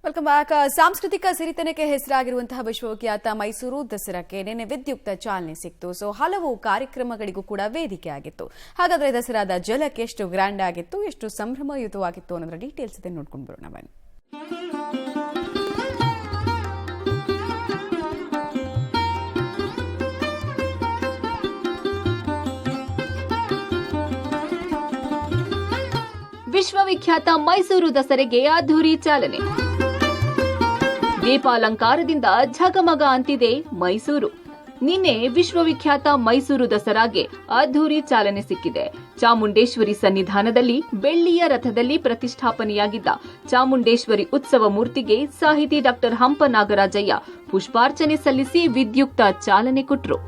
Welcome back. ಸಾಂಸ್ಕೃತಿಕ ಸಿರಿತನಕ್ಕೆ ಹೆಸರಾಗಿರುವಂತಹ ವಿಶ್ವವಿಖ್ಯಾತ ಮೈಸೂರು ದಸರಾಕ್ಕೆ ನಿನ್ನೆ ವಿದ್ಯುಕ್ತ ಚಾಲನೆ ಸಿಕ್ತು. ಹಲವು ಕಾರ್ಯಕ್ರಮಗಳಿಗೂ ಕೂಡ ವೇದಿಕೆ ಆಗಿತ್ತು. ಹಾಗಾದ್ರೆ ದಸರಾದ ಜಲಕ್ಕೆ ಎಷ್ಟು ಗ್ರ್ಯಾಂಡ್ ಆಗಿತ್ತು, ಎಷ್ಟು ಸಂಭ್ರಮಯುತವಾಗಿತ್ತು ಅನ್ನೋದ್ರ ಡೀಟೇಲ್ಸ್ ಇದೆ, ನೋಡ್ಕೊಂಡು ಬರೋಣ ಬನ್ನಿ. ವಿಶ್ವವಿಖ್ಯಾತ ಮೈಸೂರು ದಸರೆಗೆ ಅದ್ಧೂರಿ ಚಾಲನೆ. ದೀಪಾಲಂಕಾರದಿಂದ ಝಗಮಗ ಅಂತಿದೆ ಮೈಸೂರು. ನಿನ್ನೆ ವಿಶ್ವವಿಖ್ಯಾತ ಮೈಸೂರು ದಸರಾಗೆ ಅದ್ಧೂರಿ ಚಾಲನೆ ಸಿಕ್ಕಿದೆ. ಚಾಮುಂಡೇಶ್ವರಿ ಸನ್ನಿಧಾನದಲ್ಲಿ ಬೆಳ್ಳಿಯ ರಥದಲ್ಲಿ ಪ್ರತಿಷ್ಠಾಪನೆಯಾಗಿದ್ದ ಚಾಮುಂಡೇಶ್ವರಿ ಉತ್ಸವ ಮೂರ್ತಿಗೆ ಸಾಹಿತಿ ಡಾ ಹಂಪ ನಾಗರಾಜಯ್ಯ ಪುಷ್ಪಾರ್ಚನೆ ಸಲ್ಲಿಸಿ ವಿದ್ಯುಕ್ತ ಚಾಲನೆ ಕೊಟ್ಟರು.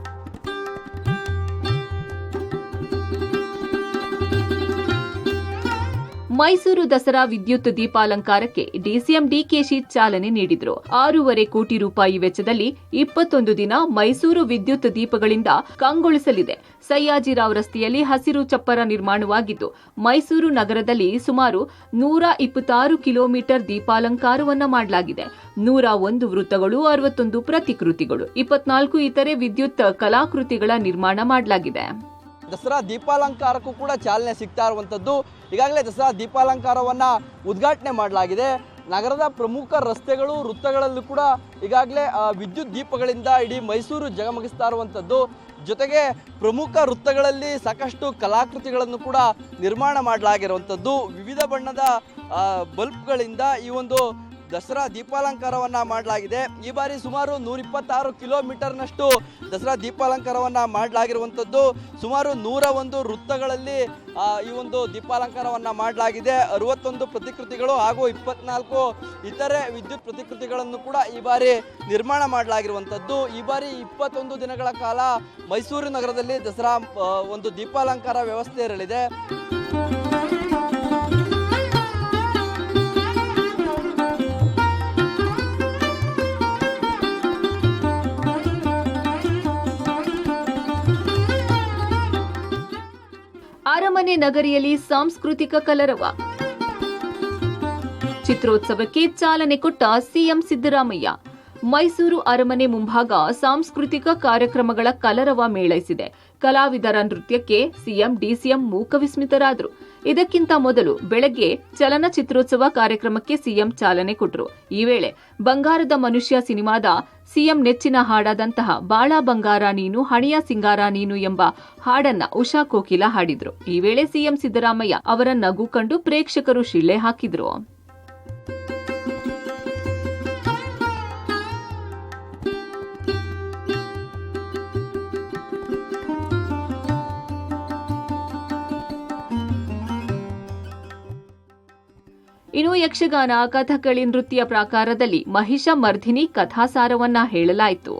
ಮೈಸೂರು ದಸರಾ ವಿದ್ಯುತ್ ದೀಪಾಲಂಕಾರಕ್ಕೆ ಡಿಸಿಎಂ ಡಿಕೆಶಿ ಚಾಲನೆ ನೀಡಿದ್ರು. 6.5 ಕೋಟಿ ರೂಪಾಯಿ ವೆಚ್ಚದಲ್ಲಿ 21 ದಿನ ಮೈಸೂರು ವಿದ್ಯುತ್ ದೀಪಗಳಿಂದ ಕಂಗೊಳಿಸಲಿದೆ. ಸಯ್ಯಾಜಿರಾವ್ ರಸ್ತೆಯಲ್ಲಿ ಹಸಿರು ಚಪ್ಪರ ನಿರ್ಮಾಣವಾಗಿದ್ದು, ಮೈಸೂರು ನಗರದಲ್ಲಿ ಸುಮಾರು 126 ಕಿಲೋಮೀಟರ್ ದೀಪಾಲಂಕಾರವನ್ನ ಮಾಡಲಾಗಿದೆ. 101 ವೃತ್ತಗಳು, 61 ಪ್ರತಿಕೃತಿಗಳು, 24 ಇತರೆ ವಿದ್ಯುತ್ ಕಲಾಕೃತಿಗಳ ನಿರ್ಮಾಣ ಮಾಡಲಾಗಿದೆ. ದಸರಾ ದೀಪಾಲಂಕಾರಕ್ಕೂ ಕೂಡ ಚಾಲನೆ ಸಿಗ್ತಾ ಇರುವಂಥದ್ದು. ಈಗಾಗಲೇ ದಸರಾ ದೀಪಾಲಂಕಾರವನ್ನು ಉದ್ಘಾಟನೆ ಮಾಡಲಾಗಿದೆ. ನಗರದ ಪ್ರಮುಖ ರಸ್ತೆಗಳು, ವೃತ್ತಗಳಲ್ಲೂ ಕೂಡ ಈಗಾಗಲೇ ವಿದ್ಯುತ್ ದೀಪಗಳಿಂದ ಇಡೀ ಮೈಸೂರು ಜಗಮಗಿಸ್ತಾ ಇರುವಂಥದ್ದು. ಜೊತೆಗೆ ಪ್ರಮುಖ ವೃತ್ತಗಳಲ್ಲಿ ಸಾಕಷ್ಟು ಕಲಾಕೃತಿಗಳನ್ನು ಕೂಡ ನಿರ್ಮಾಣ ಮಾಡಲಾಗಿರುವಂಥದ್ದು. ವಿವಿಧ ಬಣ್ಣದ ಬಲ್ಬ್ಗಳಿಂದ ಈ ಒಂದು ದಸರಾ ದೀಪಾಲಂಕಾರವನ್ನು ಮಾಡಲಾಗಿದೆ. ಈ ಬಾರಿ ಸುಮಾರು 126 ಕಿಲೋಮೀಟರ್ನಷ್ಟು ದಸರಾ ದೀಪಾಲಂಕಾರವನ್ನು ಮಾಡಲಾಗಿರುವಂಥದ್ದು. ಸುಮಾರು 101 ವೃತ್ತಗಳಲ್ಲಿ ಈ ಒಂದು ದೀಪಾಲಂಕಾರವನ್ನು ಮಾಡಲಾಗಿದೆ. 61 ಪ್ರತಿಕೃತಿಗಳು ಹಾಗೂ 24 ಇತರೆ ವಿದ್ಯುತ್ ಪ್ರತಿಕೃತಿಗಳನ್ನು ಕೂಡ ಈ ಬಾರಿ ನಿರ್ಮಾಣ ಮಾಡಲಾಗಿರುವಂಥದ್ದು. ಈ ಬಾರಿ 21 ದಿನಗಳ ಕಾಲ ಮೈಸೂರು ನಗರದಲ್ಲಿ ದಸರಾ ಒಂದು ದೀಪಾಲಂಕಾರ ವ್ಯವಸ್ಥೆ ಇರಲಿದೆ. ಅರಮನೆ ನಗರಿಯಲ್ಲಿ ಸಾಂಸ್ಕೃತಿಕ ಕಲರವ. ಚಿತ್ರೋತ್ಸವಕ್ಕೆ ಚಾಲನೆ ಕೊಟ್ಟ ಸಿಎಂ ಸಿದ್ದರಾಮಯ್ಯ. ಮೈಸೂರು ಅರಮನೆ ಮುಂಭಾಗ ಸಾಂಸ್ಕೃತಿಕ ಕಾರ್ಯಕ್ರಮಗಳ ಕಲರವ ಮೇಳೈಸಿದೆ. ಕಲಾವಿದರ ನೃತ್ಯಕ್ಕೆ ಸಿಎಂ ಡಿಸಿಎಂ ಮೂಕವಿಸ್ಮಿತರಾದರು. ಇದಕ್ಕಿಂತ ಮೊದಲು ಬೆಳಗ್ಗೆ ಚಲನಚಿತ್ರೋತ್ಸವ ಕಾರ್ಯಕ್ರಮಕ್ಕೆ ಸಿಎಂ ಚಾಲನೆ ಕೊಟ್ಟರು. ಈ ವೇಳೆ ಬಂಗಾರದ ಮನುಷ್ಯ ಸಿನಿಮಾದ ಸಿಎಂ ನೆಚ್ಚಿನ ಹಾಡಾದಂತಹ ಬಾಳ ಬಂಗಾರ ನೀನು ಹಣಿಯ ಸಿಂಗಾರ ನೀನು ಎಂಬ ಹಾಡನ್ನ ಉಷಾ ಕೋಕಿಲ ಹಾಡಿದ್ರು. ಈ ವೇಳೆ ಸಿಎಂ ಸಿದ್ದರಾಮಯ್ಯ ಅವರ ನಗು ಕಂಡು ಪ್ರೇಕ್ಷಕರು ಶಿಳ್ಳೆ ಹಾಕಿದ್ರು. ಇನ್ನು ಯಕ್ಷಗಾನ, ಕಥಕಳಿ ನೃತ್ಯ ಪ್ರಾಕಾರದಲ್ಲಿ ಮಹಿಷ ಮರ್ಧಿನಿ ಕಥಾಸಾರವನ್ನ ಹೇಳಲಾಯಿತು.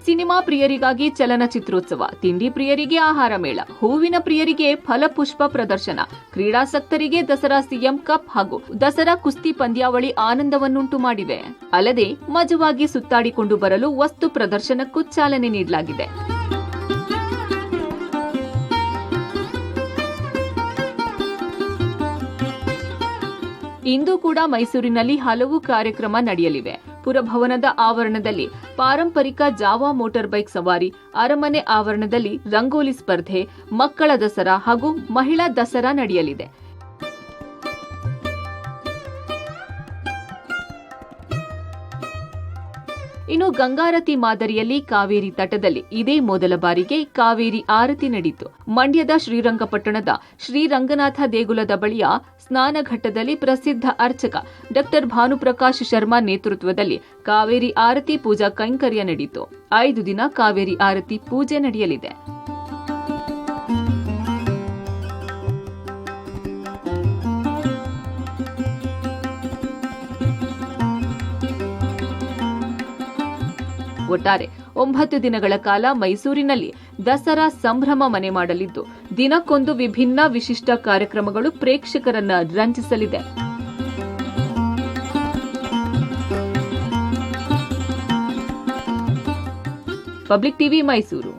ಸಿನಿಮಾ ಪ್ರಿಯರಿಗಾಗಿ ಚಲನಚಿತ್ರೋತ್ಸವ, ತಿಂಡಿ ಪ್ರಿಯರಿಗೆ ಆಹಾರ ಮೇಳ, ಹೂವಿನ ಪ್ರಿಯರಿಗೆ ಫಲಪುಷ್ಪ ಪ್ರದರ್ಶನ, ಕ್ರೀಡಾಸಕ್ತರಿಗೆ ದಸರಾ ಸಿಎಂ ಕಪ್ ಹಾಗೂ ದಸರಾ ಕುಸ್ತಿ ಪಂದ್ಯಾವಳಿ ಆನಂದವನ್ನುಂಟು ಮಾಡಿವೆ. ಅಲ್ಲದೆ ಮಜವಾಗಿ ಸುತ್ತಾಡಿಕೊಂಡು ಬರಲು ವಸ್ತು ಪ್ರದರ್ಶನಕ್ಕೂ ಚಾಲನೆ ನೀಡಲಾಗಿದೆ. ಇಂದು ಕೂಡ ಮೈಸೂರಿನಲ್ಲಿ ಹಲವು ಕಾರ್ಯಕ್ರಮ ನಡೆಯಲಿವೆ. ಪುರಭವನದ ಆವರಣದಲ್ಲಿ ಪಾರಂಪರಿಕ ಜಾವಾ ಮೋಟಾರ್ ಬೈಕ್ ಸವಾರಿ, ಅರಮನೆ ಆವರಣದಲ್ಲಿ ರಂಗೋಲಿ ಸ್ಪರ್ಧೆ, ಮಕ್ಕಳ ದಸರಾ ಹಾಗೂ ಮಹಿಳಾ ದಸರಾ ನಡೆಯಲಿದೆ. ಇನ್ನು ಗಂಗಾರತಿ ಮಾದರಿಯಲ್ಲಿ ಕಾವೇರಿ ತಟದಲ್ಲಿ ಇದೇ ಮೊದಲ ಬಾರಿಗೆ ಕಾವೇರಿ ಆರತಿ ನಡೆಯಿತು. ಮಂಡ್ಯದ ಶ್ರೀರಂಗಪಟ್ಟಣದ ಶ್ರೀರಂಗನಾಥ ದೇಗುಲದ ಬಳಿಯ ಸ್ನಾನಘಟ್ಟದಲ್ಲಿ ಪ್ರಸಿದ್ಧ ಅರ್ಚಕ ಡಾ ಭಾನುಪ್ರಕಾಶ್ ಶರ್ಮಾ ನೇತೃತ್ವದಲ್ಲಿ ಕಾವೇರಿ ಆರತಿ ಪೂಜಾ ಕೈಂಕರ್ಯ ನಡೆಯಿತು. 5 ದಿನ ಕಾವೇರಿ ಆರತಿ ಪೂಜೆ ನಡೆಯಲಿದೆ. ಒಟ್ಟಾರೆ 9 ದಿನಗಳ ಕಾಲ ಮೈಸೂರಿನಲ್ಲಿ ದಸರಾ ಸಂಭ್ರಮ ಮನೆ ಮಾಡಲಿದ್ದು ದಿನಕ್ಕೊಂದು ವಿಭಿನ್ನ ವಿಶಿಷ್ಟ ಕಾರ್ಯಕ್ರಮಗಳು ಪ್ರೇಕ್ಷಕರನ್ನ ರಂಜಿಸಲಿದೆ. Public TV Mysuru.